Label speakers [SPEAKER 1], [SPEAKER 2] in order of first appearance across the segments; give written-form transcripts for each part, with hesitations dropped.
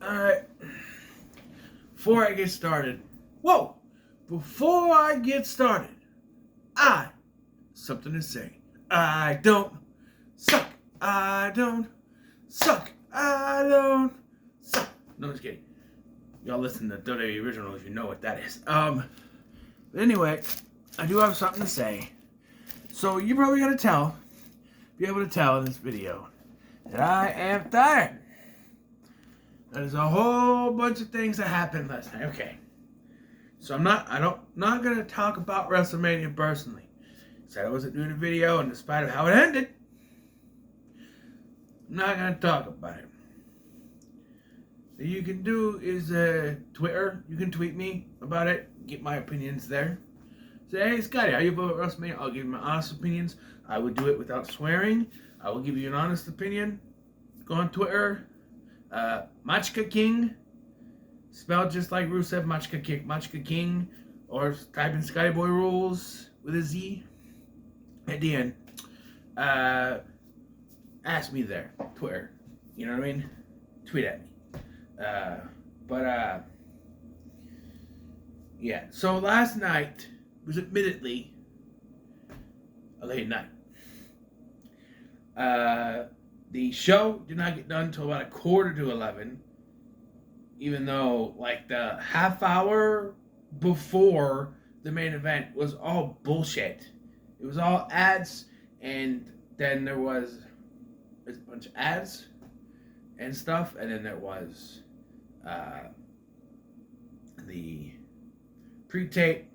[SPEAKER 1] Alright. Before I get started. Whoa! Before I get started, I something to say. I don't suck. I don't suck. I don't suck. No, just kidding. Y'all listen to WWE originals, you know what that is. But anyway, I do have something to say. So you probably be able to tell in this video that I am tired. There's a whole bunch of things that happened last night. Okay. So I'm not gonna talk about WrestleMania personally. Said I wasn't doing a video, and despite of how it ended, I'm not gonna talk about it. What you can do is Twitter. You can tweet me about it. Get my opinions there. Say, hey Scotty, how you feel about WrestleMania? I'll give you my honest opinions. I would do it without swearing. I will give you an honest opinion. Go on Twitter. Machka King, spelled just like Rusev, Machka King, or type in Scotty Boy Rules with a Z at the end. Ask me there, Twitter. You know what I mean? Tweet at me. Yeah. So last night was admittedly a late night. The show did not get done until about 11:15, even though like the half hour before the main event was all bullshit. It was all ads, and then there was a bunch of ads and stuff, and then there was the pre-tape.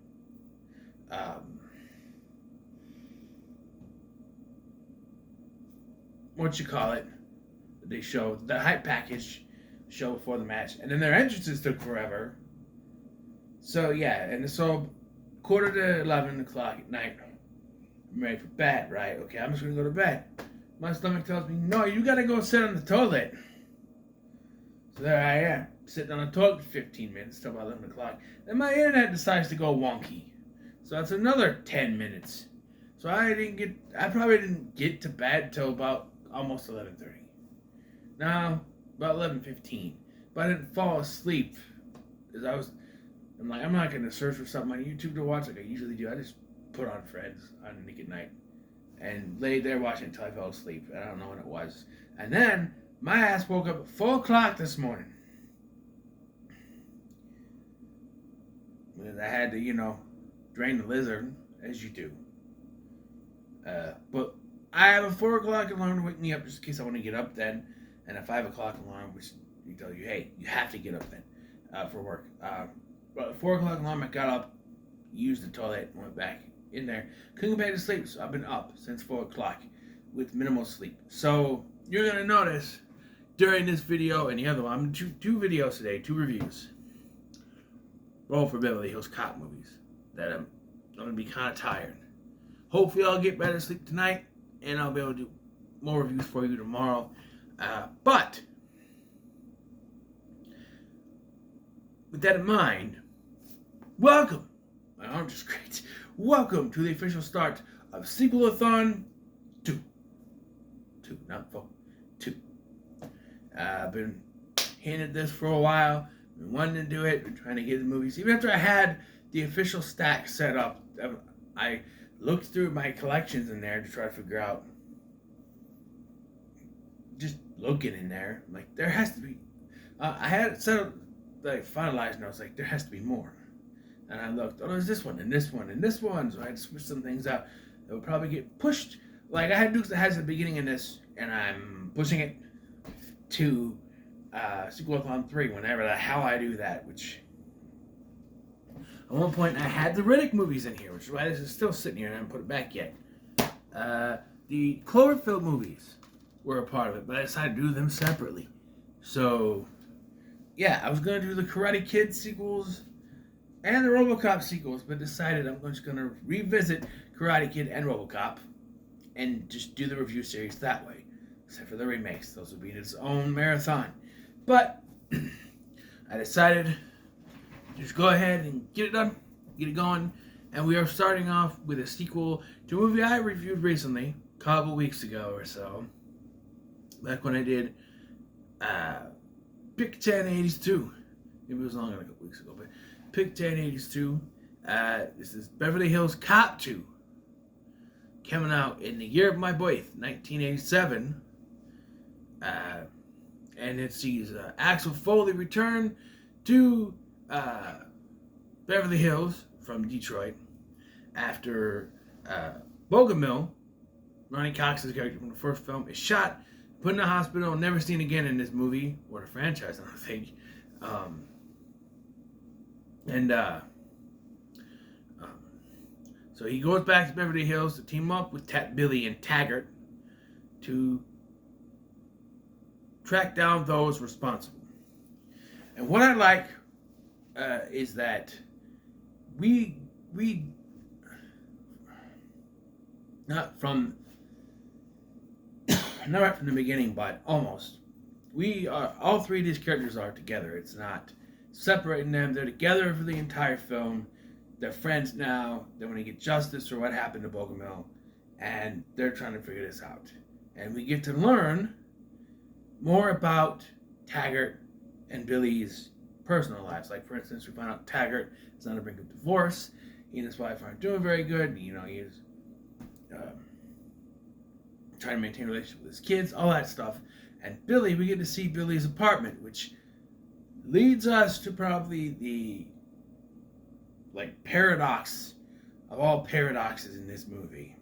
[SPEAKER 1] What you call it? They show the hype package show before the match, and then their entrances took forever. So yeah, and so 11:45 at night, I'm ready for bed, right? Okay, I'm just gonna go to bed. My stomach tells me, no, you gotta go sit on the toilet. So there I am, sitting on the toilet for 15 minutes till about 11 o'clock. Then my internet decides to go wonky. So that's another 10 minutes. So I probably didn't get to bed till about almost 11:30. No, about 11:15. But I didn't fall asleep. Because I'm not going to search for something on YouTube to watch like I usually do. I just put on Friends on Nick at Night and lay there watching until I fell asleep. I don't know when it was. And then my ass woke up at 4 o'clock this morning. Because I had to, drain the lizard, as you do. But I have a 4 o'clock alarm to wake me up just in case I want to get up then, and a 5 o'clock alarm which you tell you, hey, you have to get up then for work. But at 4 o'clock alarm, I got up, used the toilet, went back in there. Couldn't go back to sleep, so I've been up since 4 o'clock with minimal sleep. So you're going to notice during this video and the other one, I'm doing two videos today, 2 reviews. Both for Beverly Hills Cop movies that I'm going to be kind of tired. Hopefully I'll get better sleep tonight, and I'll be able to do more reviews for you tomorrow. But with that in mind, welcome. My arm just great. Welcome to the official start of Sequel-A-Thon 2. 2, not 4. 2. I've been hinted this for a while. Been wanting to do it. Been trying to get the movies. Even after I had the official stack set up, I looked through my collections in there to try to figure out. Just looking in there, like there has to be. I had it set up, like finalized, and I was like, there has to be more. And I looked. Oh, there's this one, and this one, and this one. So I had to switch some things out. It would probably get pushed. Like I had Dukes that has the beginning in this, and I'm pushing it to Sequel-A-Thon 3 whenever the hell I do that. Which at one point I had the Riddick movies in here, which is why this is still sitting here and I haven't put it back yet. The Cloverfield movies were a part of it, but I decided to do them separately. So, yeah, I was going to do the Karate Kid sequels and the RoboCop sequels, but decided I'm just going to revisit Karate Kid and RoboCop and just do the review series that way. Except for the remakes. Those would be its own marathon. But I decided to just go ahead and get it done, get it going. And we are starting off with a sequel to a movie I reviewed recently, a couple weeks ago or so. Back when I did Pick 1082. Maybe it was longer than a couple weeks ago, but Pick 1082. This is Beverly Hills Cop 2. Coming out in the year of my birth, 1987. And it sees Axel Foley return to Beverly Hills from Detroit after Bogomil, Ronnie Cox's character from the first film, is shot, put in a hospital, never seen again in this movie or the franchise, I don't think. So he goes back to Beverly Hills to team up with Billy and Taggart to track down those responsible. And what I like is that we not right from the beginning, but almost. We are, all three of these characters are together. It's not separating them. They're together for the entire film. They're friends now. They want to get justice for what happened to Bogomil, and they're trying to figure this out. And we get to learn more about Taggart and Billy's personal lives. Like, for instance, we find out Taggart is on the brink of divorce. He and his wife aren't doing very good. You know, he's trying to maintain a relationship with his kids, all that stuff. And Billy, we get to see Billy's apartment, which leads us to probably the paradox of all paradoxes in this movie.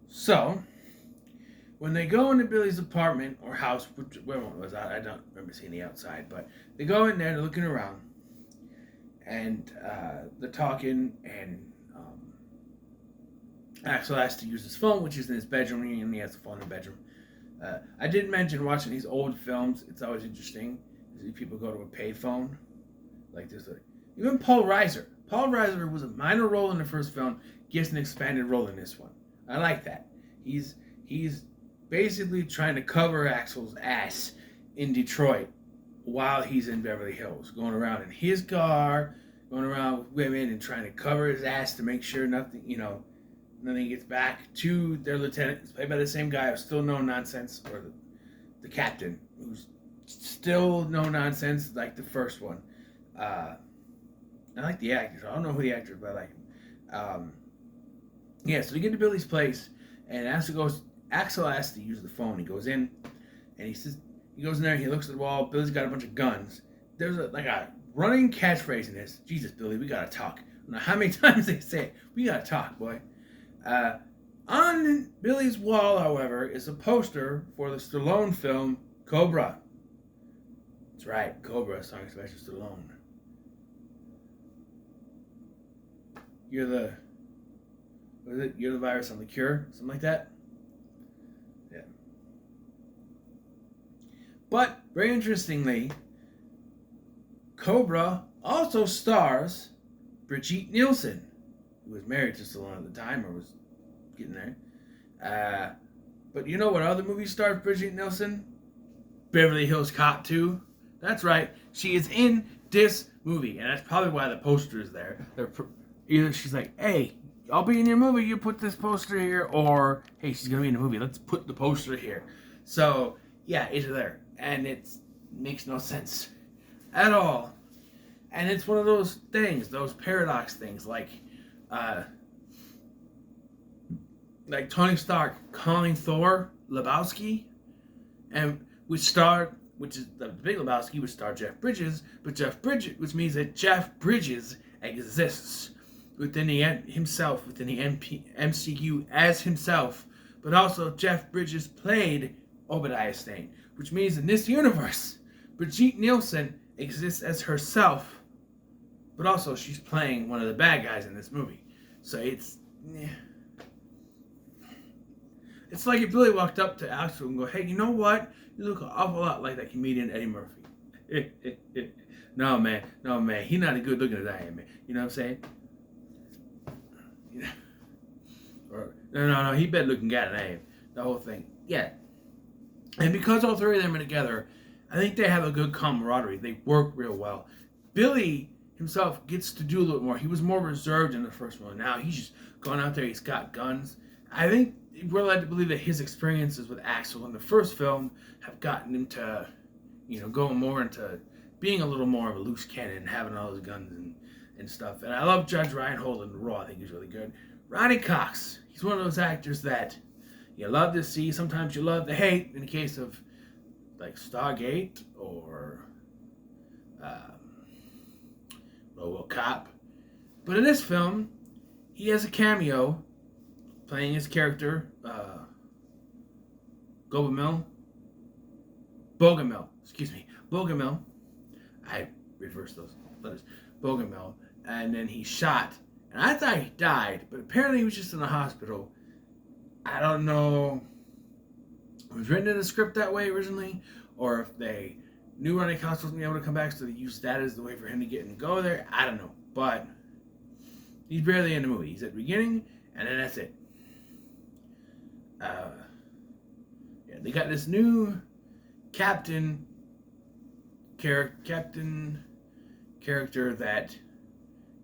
[SPEAKER 1] So, when they go into Billy's apartment or house, wherever it was, I don't remember seeing the outside, but they go in there, they're looking around, and they're talking, and Axel has to use his phone, which is in his bedroom, and he has the phone in the bedroom. I did mention watching these old films, it's always interesting to see people go to a payphone. Like there's even Paul Reiser. Paul Reiser was a minor role in the first film, gets an expanded role in this one. I like that. He's basically trying to cover Axel's ass in Detroit while he's in Beverly Hills, going around in his car, going around with women and trying to cover his ass to make sure nothing gets back to their lieutenant. It's played by the same guy who's still no nonsense, or the captain, who's still no nonsense like the first one. I like the actors. I don't know who the actor is, but I like him. So we get to Billy's place, and Axel asks to use the phone. He goes in, and he goes in there, he looks at the wall. Billy's got a bunch of guns. There's a running catchphrase in this. Jesus, Billy, we gotta talk. I don't know how many times they say it. We gotta talk, boy. On Billy's wall, however, is a poster for the Stallone film Cobra. That's right, Cobra, starring Sylvester Stallone. You're the virus on the cure, something like that. Yeah. But very interestingly, Cobra also stars Brigitte Nielsen, who was married to Stallone at the time, or was getting there. But you know what other movie stars Brigitte Nielsen? Beverly Hills Cop 2. That's right, she is in this movie, and that's probably why the poster is there. Either she's like, hey, I'll be in your movie, you put this poster here, or hey, she's gonna be in the movie, let's put the poster here. So yeah, it's there, and it makes no sense at all. And it's one of those things, those paradox things, like Tony Stark calling Thor Lebowski, and which is the Big Lebowski, which starred Jeff Bridges, which means that Jeff Bridges exists within the MCU as himself, but also Jeff Bridges played Obadiah Stane, which means in this universe, Brigitte Nielsen exists as herself, but also she's playing one of the bad guys in this movie. So it's like if Billy walked up to Axel and go, hey, you know what? You look an awful lot like that comedian Eddie Murphy. No, man. He's not as good looking as I am, man. You know what I'm saying? Or, no, he better looking guy than I am. The whole thing. Yeah. And because all three of them are together, I think they have a good camaraderie. They work real well. Billy himself gets to do a little more. He was more reserved in the first one. Now he's just gone out there. He's got guns. I think we're led to believe that his experiences with Axel in the first film have gotten him to going more into being a little more of a loose cannon, having all those guns and stuff. And I love Judge Reinhold in the role. I think he's really good. Ronnie Cox, he's one of those actors that you love to see. Sometimes you love to hate. In the case of like Stargate or RoboCop. But in this film, he has a cameo playing his character, Bogomil. Bogomil. I reversed those letters. Bogomil. And then he's shot. And I thought he died, but apparently he was just in the hospital. I don't know if it was written in the script that way originally, or if they knew Ronnie Cox wasn't able to come back, so they used that as the way for him to get and go there. I don't know. But he's barely in the movie. He's at the beginning, and then that's it. They got this new captain character that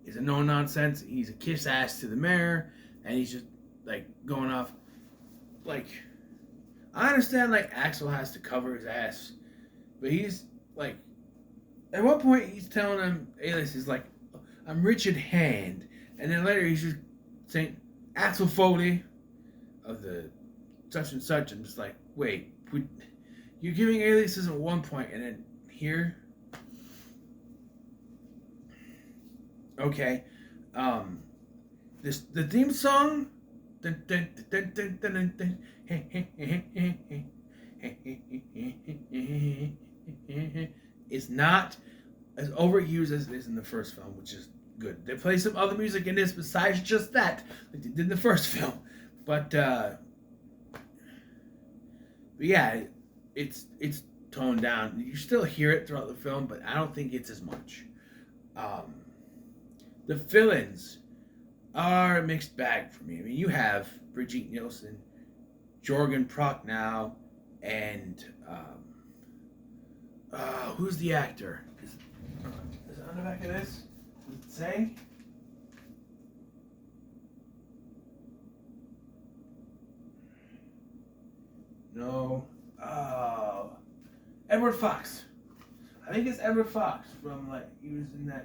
[SPEAKER 1] is a no-nonsense. He's a kiss ass to the mayor, and he's just like going off. Like, I understand like Axel has to cover his ass, but he's like, at one point he's telling him, Alias is like, I'm Richard Hand, and then later he's just saying Axel Foley of the such and such, and just like, wait, you're giving aliases at one point, and then here, okay, the theme song, is not as overused as it is in the first film, which is good. They play some other music in this besides just that, like they did in the first film, but yeah, it's toned down. You still hear it throughout the film, but I don't think it's as much. The villains are a mixed bag for me. I mean, you have Brigitte Nielsen, Jorgen Prochnow, and who's the actor? Is it on the back of this? Does it say? No. Edward Fox. I think it's Edward Fox from, like, he was in the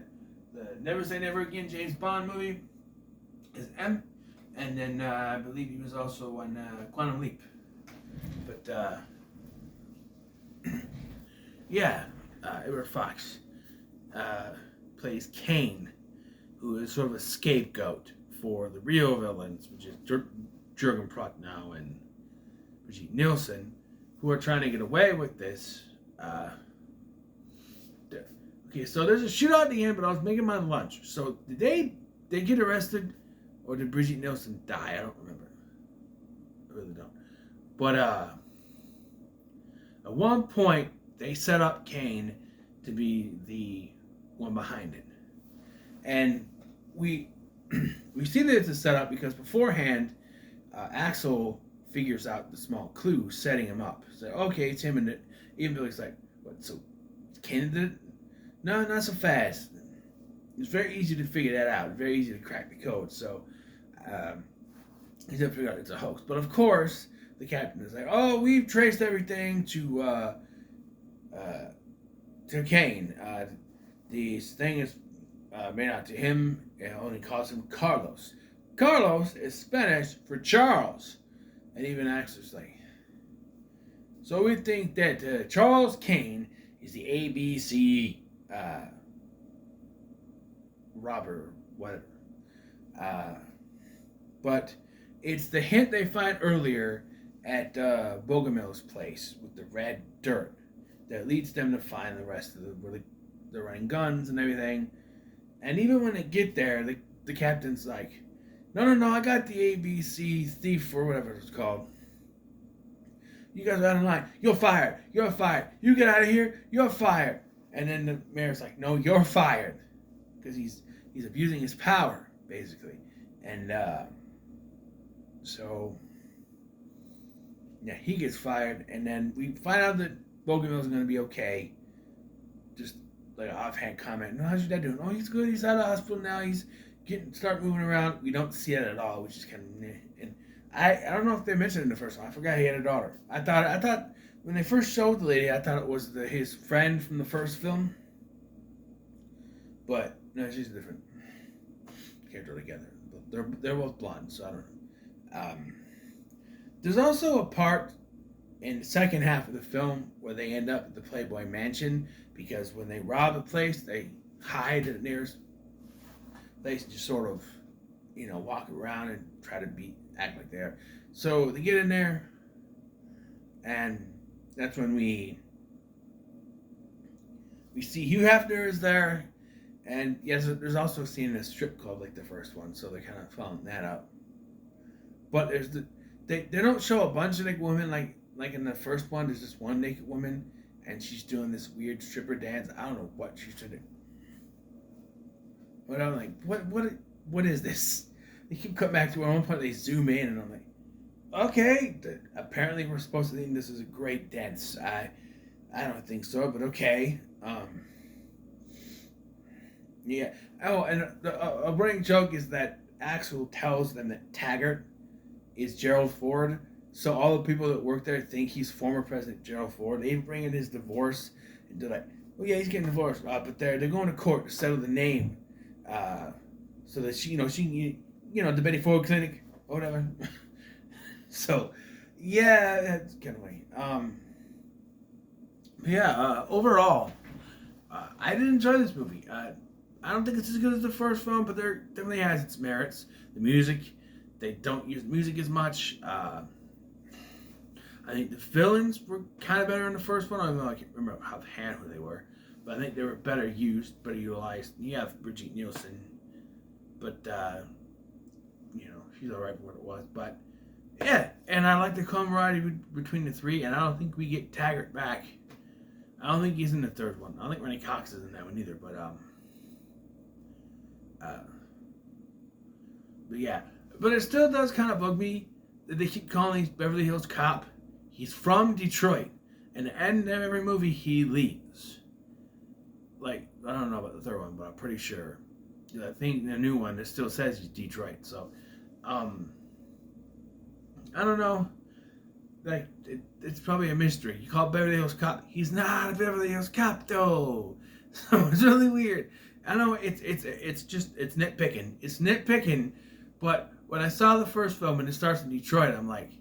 [SPEAKER 1] Never Say Never Again James Bond movie. Is M. And then I believe he was also on Quantum Leap. But yeah, Edward Fox plays Kane, who is sort of a scapegoat for the real villains, which is Jurgen Prochnow and Brigitte Nielsen, who are trying to get away with this. Okay, so there's a shootout at the end, but I was making my lunch. So did they get arrested, or did Brigitte Nielsen die? I don't remember. I really don't. But at one point, they set up Kane to be the one behind it, and we see that it's a setup because beforehand, Axel figures out the small clue setting him up. So okay, it's him, and even Billy's like, "What? So Kane did it? No, not so fast." It's very easy to figure that out. Very easy to crack the code. So he's gonna figure out it's a hoax. But of course, the captain is like, "Oh, we've traced everything to Kane. This thing is made out to him. It only calls him Carlos. Carlos is Spanish for Charles." And even Axel's like, "So we think that Charles Kane is the ABC robber, whatever." But it's the hint they find earlier at Bogomil's place with the red dirt that leads them to find the rest of where they're running guns and everything. And even when they get there, the captain's like, No, I got the ABC thief or whatever it's called. You guys are out of line. You're fired. You get out of here. You're fired. And then the mayor's like, no, you're fired. Because he's abusing his power, basically. And so, yeah, he gets fired. And then we find out that Bogomil's going to be okay. Just like an offhand comment. No, how's your dad doing? Oh, he's good. He's out of the hospital now. He's start moving around. We don't see it at all, which is kind of, and I don't know if they mentioned it in the first one. I forgot he had a daughter. I thought when they first showed the lady, I thought it was his friend from the first film. But no, she's a different character together. But they're both blonde, so I don't know. There's also a part in the second half of the film where they end up at the Playboy Mansion, because when they rob a place, they hide at the nearest place and just sort of, walk around and try to act like they're. So they get in there, and that's when we see Hugh Hefner is there, and yes, there's also a scene in a strip club like the first one, so they're kind of following that up. But they don't show a bunch of naked women like in the first one. There's just one naked woman, and she's doing this weird stripper dance. I don't know what she's doing. But I'm like, what is this? They keep cutting back to it. At one point they zoom in, and I'm like, okay. Apparently we're supposed to think this is a great dance. I don't think so, but okay. Yeah. Oh, and a running joke is that Axel tells them that Taggart is Gerald Ford, so all the people that work there think he's former President Gerald Ford. They even bring in his divorce, and they're like, "Oh yeah, he's getting divorced," but they're going to court to settle the name, so that she can, the Betty Ford Clinic or whatever. So, yeah, that's kind of funny. Overall, I did enjoy this movie. I don't think it's as good as the first film, but there definitely has its merits. The music, they don't use music as much. I think the villains were kind of better in the first one. I can't remember offhand who they were, but I think they were better used, better utilized. You have Brigitte Nielsen, but she's all right for what it was. But yeah, and I like the camaraderie between the three, and I don't think we get Taggart back. I don't think he's in the third one. I don't think Rennie Cox is in that one either. But yeah. But it still does kind of bug me that they keep calling him Beverly Hills Cop. He's from Detroit. And at the end of every movie, he leaves. Like, I don't know about the third one, but I'm pretty sure. I think the new one, it still says he's Detroit. So, I don't know. Like, it's probably a mystery. You call Beverly Hills Cop. He's not a Beverly Hills Cop, though. So it's really weird. I know it's nitpicking. It's nitpicking, but when I saw the first film and it starts in Detroit, I'm like,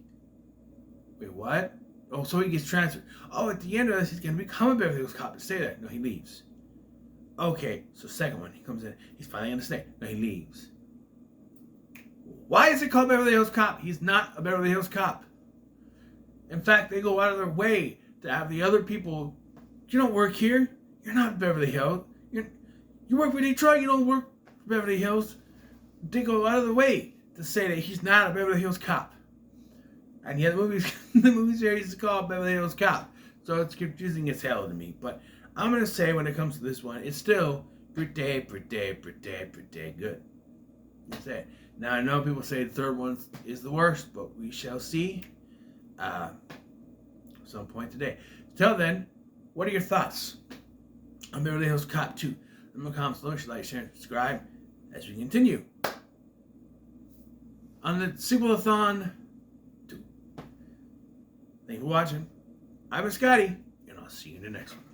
[SPEAKER 1] wait, what? Oh, so he gets transferred. Oh, at the end of this, he's going to become a Beverly Hills Cop and stay there. No, he leaves. Okay, so second one, he comes in. He's finally going to stay. No, he leaves. Why is it called Beverly Hills Cop? He's not a Beverly Hills Cop. In fact, they go out of their way to have the other people, you don't work here. You're not Beverly Hills. You work for Detroit. You don't work for Beverly Hills. They go out of their way to say that he's not a Beverly Hills Cop. And yet the movie series is called Beverly Hills Cop. So it's confusing as hell to me. But I'm going to say when it comes to this one, it's still pretty good. That's it. Now, I know people say the third one is the worst, but we shall see some point today. Till then, what are your thoughts on Beverly Hills Cop 2? In the comments below, like, share, and subscribe as we continue on the Sequel-A-Thon 2. Thank you for watching. I've been Scotty, and I'll see you in the next one.